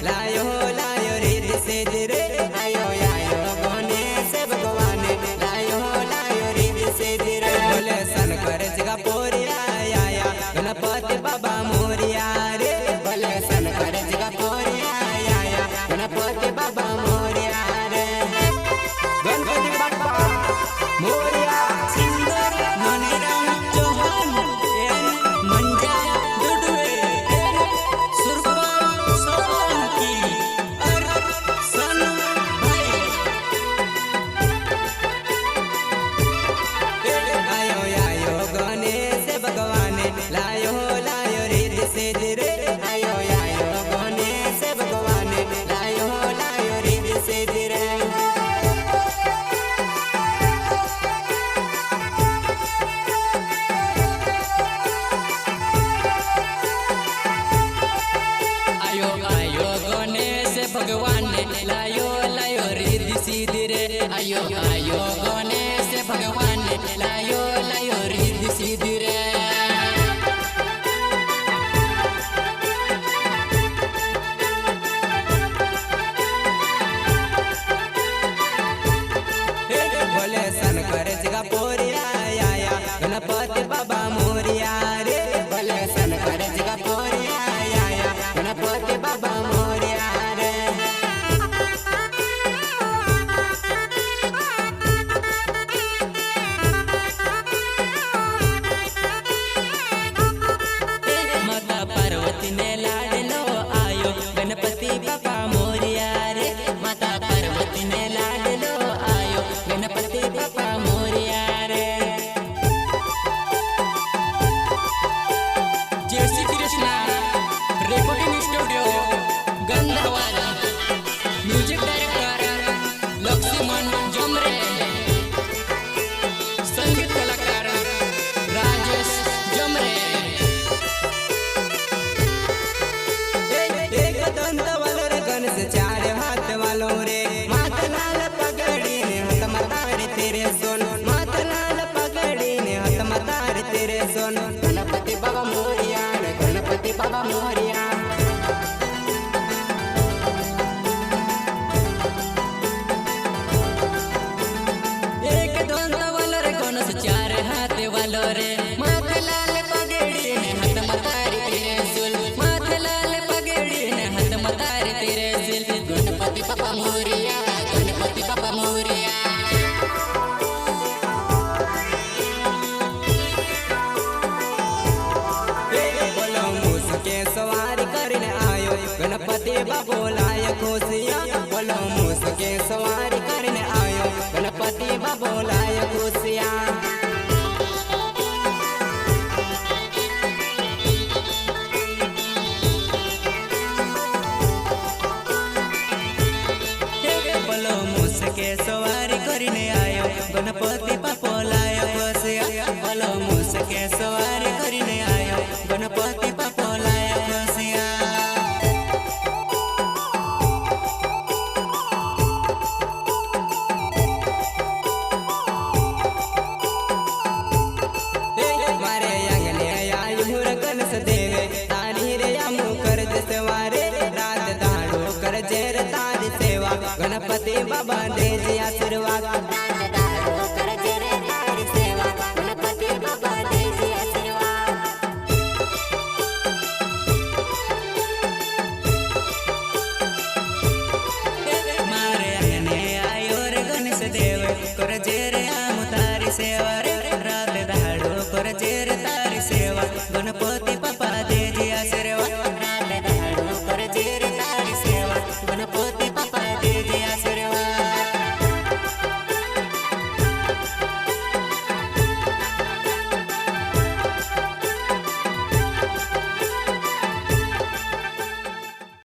लायो लायो रिद्धि सिद्धि रे आयो आयो गणेश भगवान लायो लायो रिद्धि सिद्धि रे बोले शंकर जगा पोरिया आया गणपति बाबा मोरिया रे बोले शंकर जगा पोरिया आया गणपति बाबा मोरिया रे गणपति बाबा मोरिया सिंगर ननीराम चौहान एन मंजा दुडवे सुरपाल सोलंकी और सन भाई आयो आयो गणेश भगवान लायो लायो रिद्धि सिद्धि रे आयो आयो गणेश भगवान लायो लायो रिद्धि सिद्धि रे आयो आयो गणेश भगवान लायो लायो रिद्धि सिद्धि रे आयो आयो गणेश भगवान लायो लायो रिद्धि सिद्धि रे बोले शंकर जगा पोरिया आया गणपति बाबा मोरिया रे बोले शंकर जगा पोरिया आया गणपति बाबा मोरिया रे माता पार्वती ने लाडलो आयो गणपति बाबा मोरिया रे माता पार्वती ने लाडलो आयो गणपति बाबा मोरिया रे जय श्री कृष्णा रिकॉर्डिंग स्टूडियो गंधवाला म्यूजिक डायरेक्टर लक्ष्मण जमरे संगीत कलाकार राजेश जमरे एक दंत वालो रे गणेश चार हाथ वालो रे माथ लाल पगड़ी ने हाथ मतार तेरे सोन माथ लाल पगड़ी ने हाथ मतार तेरे सोन गणपति बाबा मोरिया रे गणपति बाबा मोरिया एक दंत वालो रे गणेश चार हाथ वालो रे माथ लाल पगड़ी ने हाथ मतारी तेरे सुल माथ लाल पगड़ी ने हाथ मतारी तेरे सुल गणपति बाबा मोरिया गणपति बाबा मोरिया बोलो मुसके सवारी करने आयो गणपति बाबो लाय खुशियाँ बोलो मुसके सवारी करने आयो गणपति बाबो लाय खुशियाँ बोलो मुसके सवारी करने आयो गणपति बाबो लाय खुशियाँ बोलो मुसके सवारी करने आयो गणपति बाबो लाय खुशियाँ मारे अंगने आयु गणेश देवे तारी रे आमु कर सेवारे रात दाड़ो कर जेर तारी सेवा गणपति बाबा दे जी आशीर्वाद मारे अंगने आयो रे गणेश देव कर जेर आमु तारी सेवा